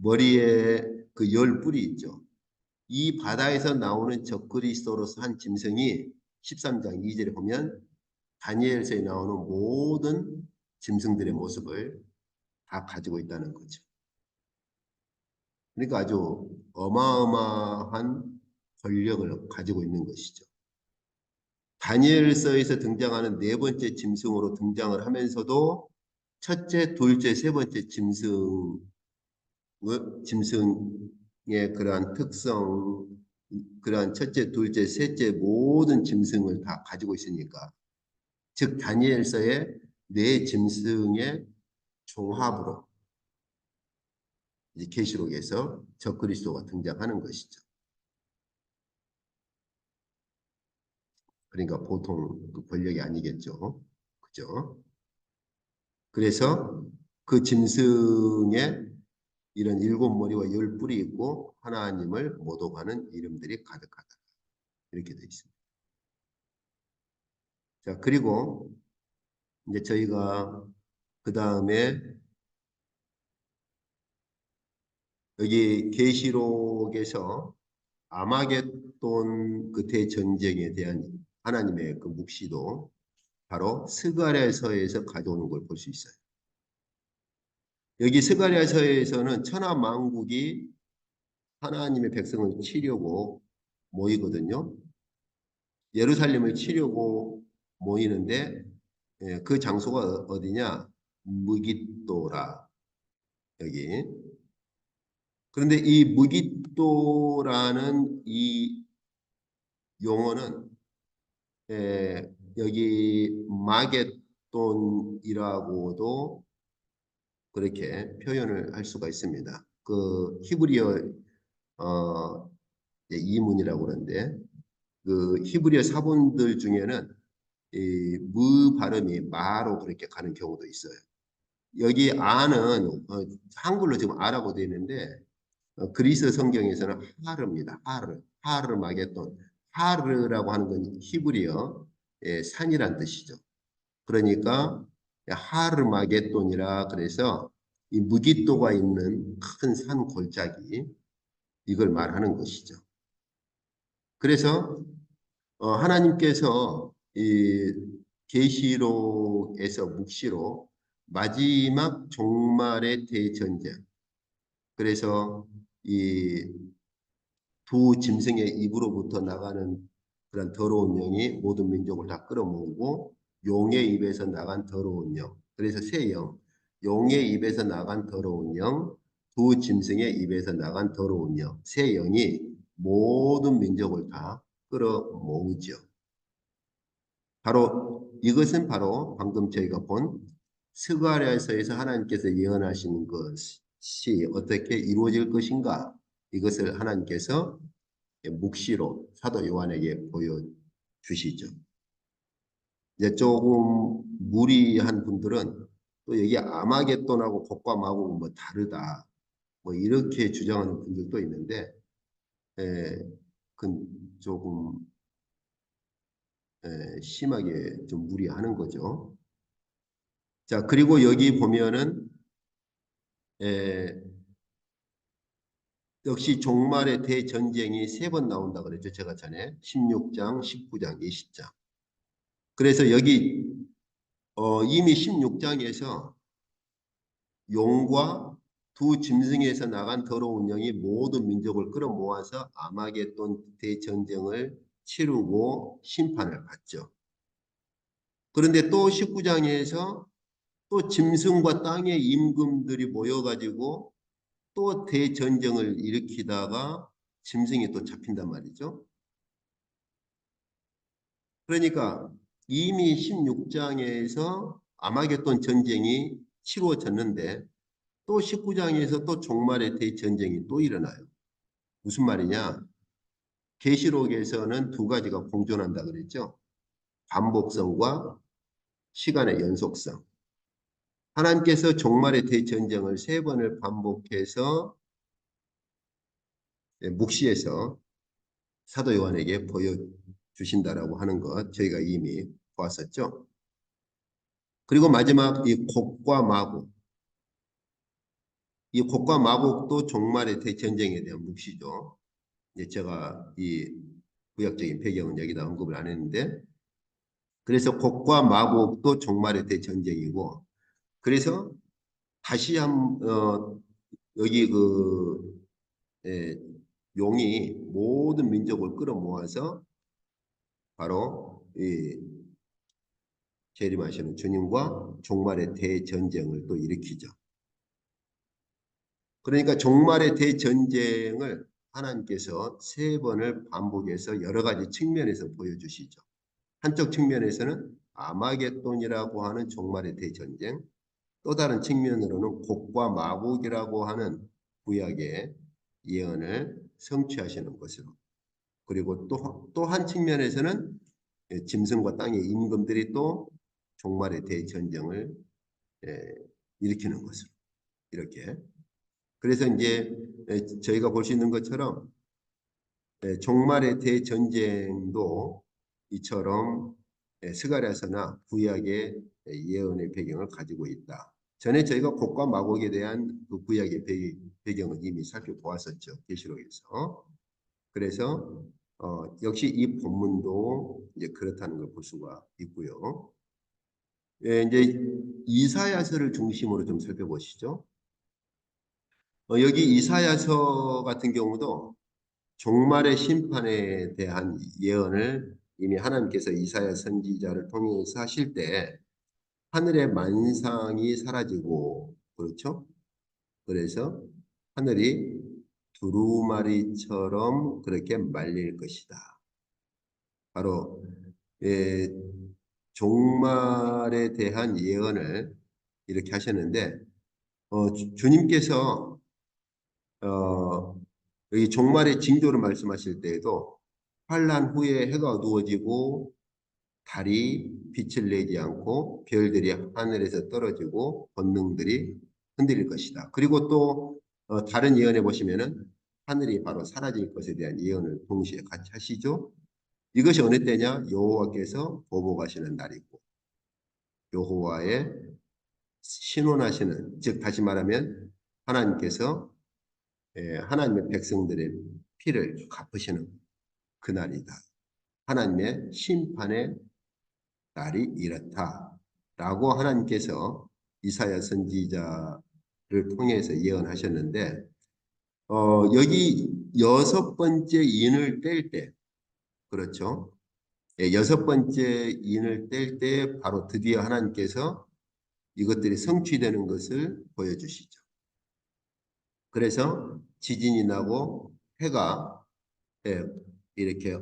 머리에 그 열 뿔이 있죠. 이 바다에서 나오는 적그리스도로서 한 짐승이 13장 2절에 보면 다니엘서에 나오는 모든 짐승들의 모습을 다 가지고 있다는 거죠. 그러니까 아주 어마어마한 권력을 가지고 있는 것이죠. 다니엘서에서 등장하는 네 번째 짐승으로 등장을 하면서도 첫째, 둘째, 세 번째 짐승의 그러한 특성, 그러한 첫째, 둘째, 셋째 모든 짐승을 다 가지고 있으니까 즉 다니엘서의 네 짐승의 종합으로 이제 계시록에서 적그리스도가 등장하는 것이죠. 그러니까 보통 그 권력이 아니겠죠. 그죠? 그래서 그 짐승에 이런 일곱 머리와 열 뿔이 있고 하나님을 모독하는 이름들이 가득하다. 이렇게 되어 있습니다. 자, 그리고 이제 저희가 그 다음에 여기 계시록에서 아마겟돈 그 대전쟁에 대한 하나님의 그 묵시도 바로 스가랴서에서 가져오는 걸 볼 수 있어요. 여기 스가랴서에서는 천하 만국이 하나님의 백성을 치려고 모이거든요. 예루살렘을 치려고 모이는데 그 장소가 어디냐? 무깃도라 여기. 그런데 이 무깃도라는 이 용어는 여기 마겟돈이라고도 그렇게 표현을 할 수가 있습니다. 그 히브리어 이문이라고 그러는데 그 히브리어 사본들 중에는 이 무 발음이 마로 그렇게 가는 경우도 있어요. 여기 아는 한글로 지금 아라고 되어 있는데 그리스 성경에서는 하르입니다. 하르, 하르마게돈. 하르라고 하는 건 히브리어 산이란 뜻이죠. 그러니까 하르마게돈이라 그래서 이 무기토가 있는 큰 산 골짜기 이걸 말하는 것이죠. 그래서 하나님께서 이 계시록에서 묵시로 마지막 종말의 대전쟁 그래서 이 두 짐승의 입으로부터 나가는 그런 더러운 영이 모든 민족을 다 끌어모으고 용의 입에서 나간 더러운 영 그래서 새 영, 용의 입에서 나간 더러운 영, 두 짐승의 입에서 나간 더러운 영, 새 영이 모든 민족을 다 끌어모으죠. 바로 이것은 바로 방금 저희가 본 스가랴서에서 하나님께서 예언하시는 것이 어떻게 이루어질 것인가 이것을 하나님께서 묵시로 사도 요한에게 보여주시죠. 이제 조금 무리한 분들은 또 여기 아마겟돈하고 곡과 마곡은 뭐 다르다 뭐 이렇게 주장하는 분들도 있는데 그건 조금 심하게 좀 무리하는 거죠. 자, 그리고 여기 보면은 에, 역시 종말의 대전쟁이 세 번 나온다 그랬죠. 제가 전에 16장, 19장, 20장. 그래서 여기 이미 16장에서 용과 두 짐승에서 나간 더러운 영이 모든 민족을 끌어모아서 아마겟돈 대전쟁을 치르고 심판을 받죠. 그런데 또 19장에서 또 짐승과 땅의 임금들이 모여가지고 또 대전쟁을 일으키다가 짐승이 또 잡힌단 말이죠. 그러니까 이미 16장에서 아마겟돈 전쟁이 치루어졌는데 또 19장에서 또 종말의 대전쟁이 또 일어나요. 무슨 말이냐? 계시록에서는 두 가지가 공존한다 그랬죠. 반복성과 시간의 연속성. 하나님께서 종말의 대전쟁을 세 번을 반복해서 묵시해서 사도 요한에게 보여주신다라고 하는 것 저희가 이미 보았었죠. 그리고 마지막 이 곡과 마곡. 이 곡과 마곡도 종말의 대전쟁에 대한 묵시죠. 제가 이 구약적인 배경은 여기다 언급을 안 했는데 그래서 곡과 마곡도 종말의 대전쟁이고 그래서 다시 여기 예, 용이 모든 민족을 끌어모아서 바로 이 재림하시는 주님과 종말의 대전쟁을 또 일으키죠. 그러니까 종말의 대전쟁을 하나님께서 세 번을 반복해서 여러 가지 측면에서 보여주시죠. 한쪽 측면에서는 아마겟돈이라고 하는 종말의 대전쟁, 또 다른 측면으로는 곡과 마곡이라고 하는 구약의 예언을 성취하시는 것으로 그리고 또 한 측면에서는 짐승과 땅의 임금들이 또 종말의 대전쟁을 일으키는 것으로 이렇게 그래서 이제 저희가 볼 수 있는 것처럼 종말의 대전쟁도 이처럼 스가랴서나 구약의 예언의 배경을 가지고 있다. 전에 저희가 곡과 마곡에 대한 그 구약의 배경을 이미 살펴보았었죠. 계시록에서. 그래서 역시 이 본문도 이제 그렇다는 걸 볼 수가 있고요. 이제 이사야서를 중심으로 좀 살펴보시죠. 여기 이사야서 같은 경우도 종말의 심판에 대한 예언을 이미 하나님께서 이사야 선지자를 통해서 하실 때 하늘의 만상이 사라지고 그렇죠? 그래서 하늘이 두루마리처럼 그렇게 말릴 것이다. 바로 예, 종말에 대한 예언을 이렇게 하셨는데 주님께서 여기 종말의 징조를 말씀하실 때에도 환란 후에 해가 어두워지고 달이 빛을 내지 않고 별들이 하늘에서 떨어지고 권능들이 흔들릴 것이다. 그리고 또 다른 예언에 보시면은 하늘이 바로 사라질 것에 대한 예언을 동시에 같이 하시죠. 이것이 어느 때냐? 여호와께서 보복하시는 날이고 여호와의 신원하시는, 즉 다시 말하면 하나님께서 하나님의 백성들의 피를 갚으시는 그날이다. 하나님의 심판의 날이 이렇다라고 하나님께서 이사야 선지자를 통해서 예언하셨는데 여기 여섯 번째 인을 뗄 때, 그렇죠? 여섯 번째 인을 뗄 때 바로 드디어 하나님께서 이것들이 성취되는 것을 보여주시죠. 그래서 지진이 나고 해가 이렇게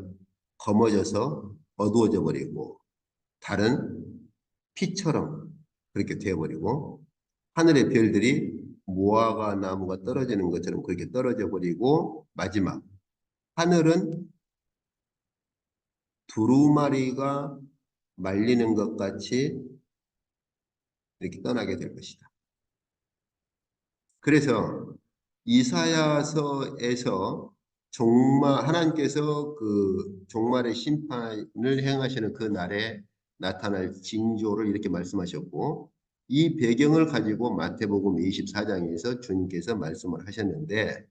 검어져서 어두워져 버리고 달은 피처럼 그렇게 되어버리고 하늘의 별들이 무화과 나무가 떨어지는 것처럼 그렇게 떨어져 버리고 마지막 하늘은 두루마리가 말리는 것 같이 이렇게 떠나게 될 것이다. 그래서 이사야서에서 하나님께서 그 종말의 심판을 행하시는 그 날에 나타날 징조를 이렇게 말씀하셨고 이 배경을 가지고 마태복음 24장에서 주님께서 말씀을 하셨는데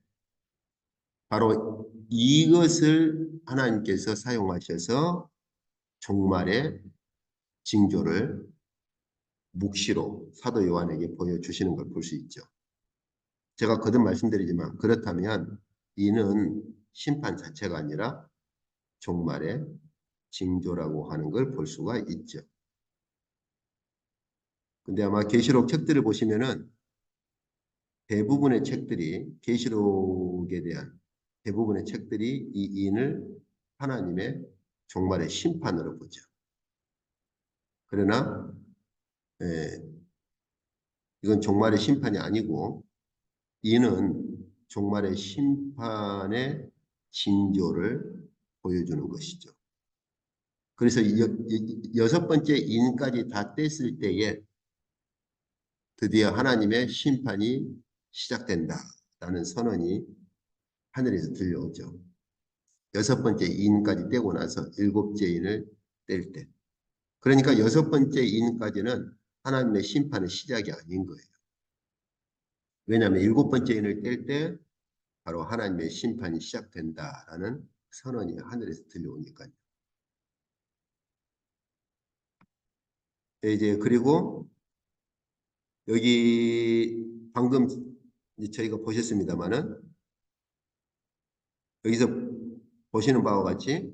바로 이것을 하나님께서 사용하셔서 종말의 징조를 묵시로 사도 요한에게 보여주시는 걸 볼 수 있죠. 제가 거듭 말씀드리지만 그렇다면 이는 심판 자체가 아니라 종말의 징조라고 하는 걸 볼 수가 있죠. 근데 아마 계시록 책들을 보시면은 대부분의 책들이 계시록에 대한 대부분의 책들이 이 인을 하나님의 종말의 심판으로 보죠. 그러나 이건 종말의 심판이 아니고 이는 종말의 심판의 징조를 보여주는 것이죠. 그래서 여섯 번째 인까지 다 뗐을 때에 드디어 하나님의 심판이 시작된다라는 선언이 하늘에서 들려오죠. 여섯 번째 인까지 떼고 나서 일곱째 인을 뗄 때. 그러니까 여섯 번째 인까지는 하나님의 심판의 시작이 아닌 거예요. 왜냐하면 일곱 번째 인을 뗄 때 바로 하나님의 심판이 시작된다라는 선언이 하늘에서 들려오니까요. 이제 그리고 여기 방금 저희가 보셨습니다만은 여기서 보시는 바와 같이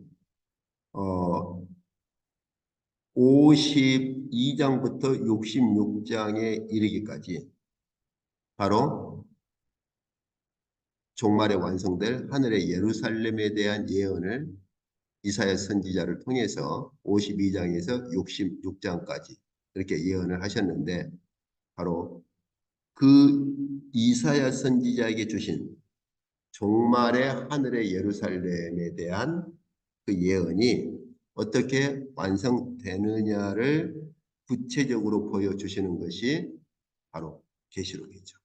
52장부터 66장에 이르기까지 바로 종말에 완성될 하늘의 예루살렘에 대한 예언을 이사야 선지자를 통해서 52장에서 66장까지 이렇게 예언을 하셨는데 바로 그 이사야 선지자에게 주신 종말의 하늘의 예루살렘에 대한 그 예언이 어떻게 완성되느냐를 구체적으로 보여주시는 것이 바로 계시록이죠.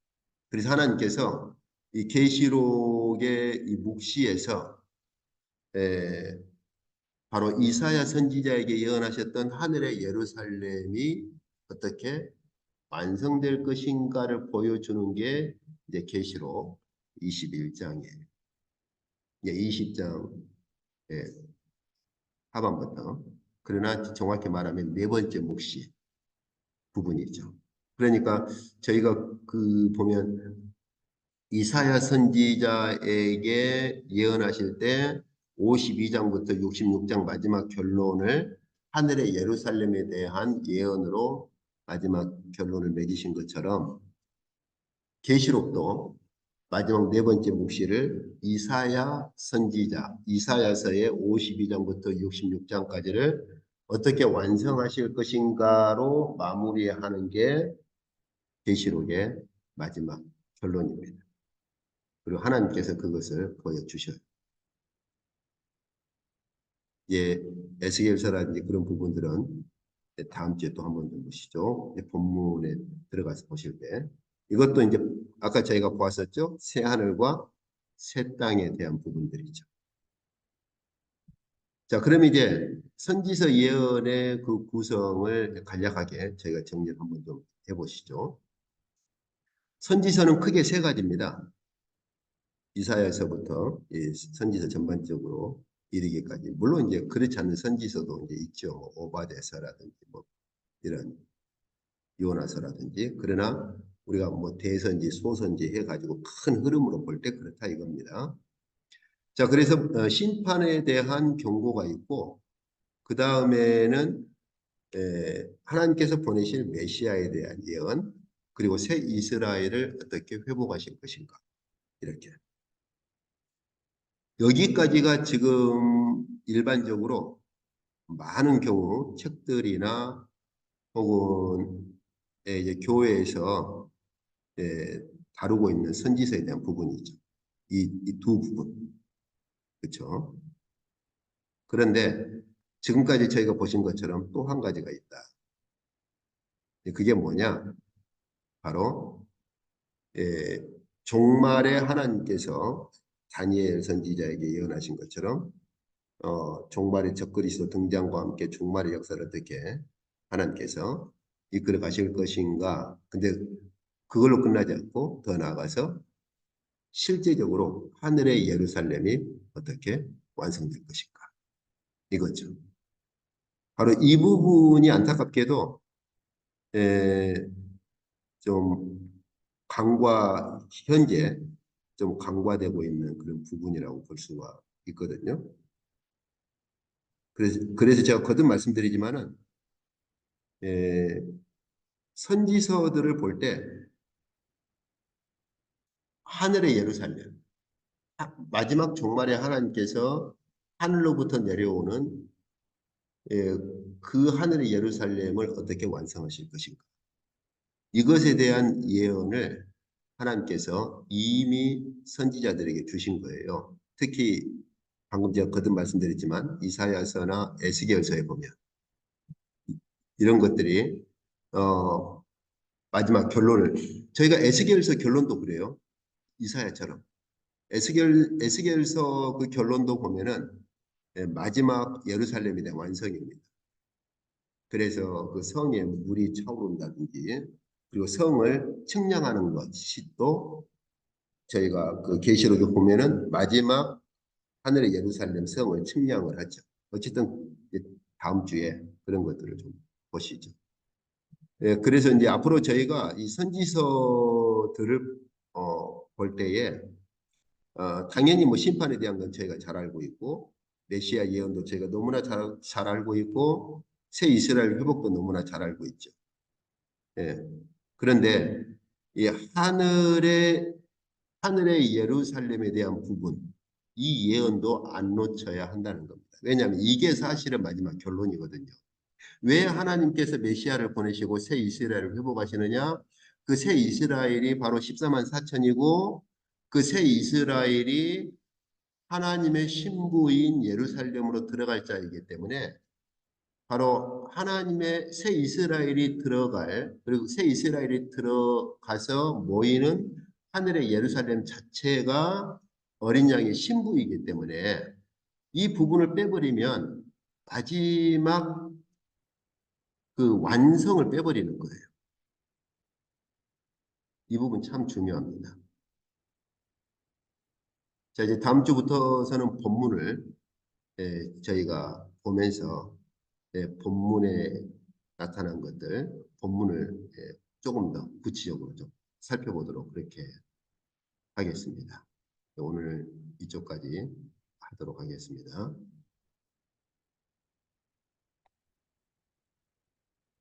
그래서 하나님께서 이 계시록의 이 묵시에서 바로 이사야 선지자에게 예언하셨던 하늘의 예루살렘이 어떻게 완성될 것인가를 보여주는 게 이제 계시록 21장이에요. 20장 하반부터. 그러나 정확히 말하면 네 번째 묵시 부분이죠. 그러니까 저희가 그 보면 이사야 선지자에게 예언하실 때 52장부터 66장 마지막 결론을 하늘의 예루살렘에 대한 예언으로 마지막 결론을 맺으신 것처럼 계시록도 마지막 네 번째 묵시를 이사야 선지자, 이사야서의 52장부터 66장까지를 어떻게 완성하실 것인가로 마무리하는 게 계시록의 마지막 결론입니다. 그리고 하나님께서 그것을 보여주셔요. 예, 에스겔서라든지 그런 부분들은 다음 주에 또 한 번 더 보시죠. 본문에 들어가서 보실 때. 이것도 이제 아까 저희가 보았었죠. 새 하늘과 새 땅에 대한 부분들이죠. 자, 그럼 이제 선지서 예언의 그 구성을 간략하게 저희가 정리를 한번 좀 해보시죠. 선지서는 크게 세 가지입니다. 이사야서부터 이 선지서 전반적으로 이르기까지. 물론 이제 그렇지 않은 선지서도 이제 있죠. 오바데서라든지 뭐 이런 요나서라든지. 그러나 우리가 뭐 대선지, 소선지 해가지고 큰 흐름으로 볼 때 그렇다 이겁니다. 자, 그래서 심판에 대한 경고가 있고 그 다음에는 하나님께서 보내실 메시아에 대한 예언, 그리고 새 이스라엘을 어떻게 회복하실 것인가 이렇게. 여기까지가 지금 일반적으로 많은 경우 책들이나 혹은 이제 교회에서 다루고 있는 선지서에 대한 부분이죠. 이 두 부분. 그렇죠? 그런데 지금까지 저희가 보신 것처럼 또 한 가지가 있다. 그게 뭐냐? 바로 종말에 하나님께서 다니엘 선지자에게 예언하신 것처럼 종말의 적그리스도 등장과 함께 종말의 역사를 어떻게 하나님께서 이끌어 가실 것인가. 근데 그걸로 끝나지 않고 더 나아가서 실제적으로 하늘의 예루살렘이 어떻게 완성될 것인가. 이거죠. 바로 이 부분이 안타깝게도 에, 좀 현재 좀 간과되고 있는 그런 부분이라고 볼 수가 있거든요. 그래서 제가 거듭 말씀드리지만은 에, 선지서들을 볼 때 하늘의 예루살렘, 마지막 종말에 하나님께서 하늘로부터 내려오는 그 하늘의 예루살렘을 어떻게 완성하실 것인가. 이것에 대한 예언을 하나님께서 이미 선지자들에게 주신 거예요. 특히 방금 제가 거듭 말씀드렸지만 이사야서나 에스겔서에 보면 이런 것들이 마지막 결론을 저희가 에스겔서 결론도 그래요. 이사야처럼 에스겔서 그 결론도 보면은 마지막 예루살렘에 대한 완성입니다. 그래서 그 성에 물이 차오른다든지 그리고 성을 측량하는 것이 또 저희가 그 계시록에 보면은 마지막 하늘의 예루살렘 성을 측량을 하죠. 어쨌든 다음 주에 그런 것들을 좀 보시죠. 그래서 이제 앞으로 저희가 이 선지서들을 볼 때에 당연히 뭐 심판에 대한 건 저희가 잘 알고 있고 메시아 예언도 저희가 너무나 잘 알고 있고 새 이스라엘 회복도 너무나 잘 알고 있죠. 예. 그런데 이 하늘의 예루살렘에 대한 부분, 이 예언도 안 놓쳐야 한다는 겁니다. 왜냐하면 이게 사실은 마지막 결론이거든요. 왜 하나님께서 메시아를 보내시고 새 이스라엘을 회복하시느냐? 그 새 이스라엘이 바로 14만 4천이고 그 새 이스라엘이 하나님의 신부인 예루살렘으로 들어갈 자이기 때문에 바로 하나님의 새 이스라엘이 그리고 새 이스라엘이 들어가서 모이는 하늘의 예루살렘 자체가 어린 양의 신부이기 때문에 이 부분을 빼버리면 마지막 그 완성을 빼버리는 거예요. 이 부분 참 중요합니다. 자, 이제 다음 주부터서는 본문을 저희가 보면서 본문에 나타난 것들, 본문을 조금 더 구체적으로 좀 살펴보도록 그렇게 하겠습니다. 오늘 이쪽까지 하도록 하겠습니다.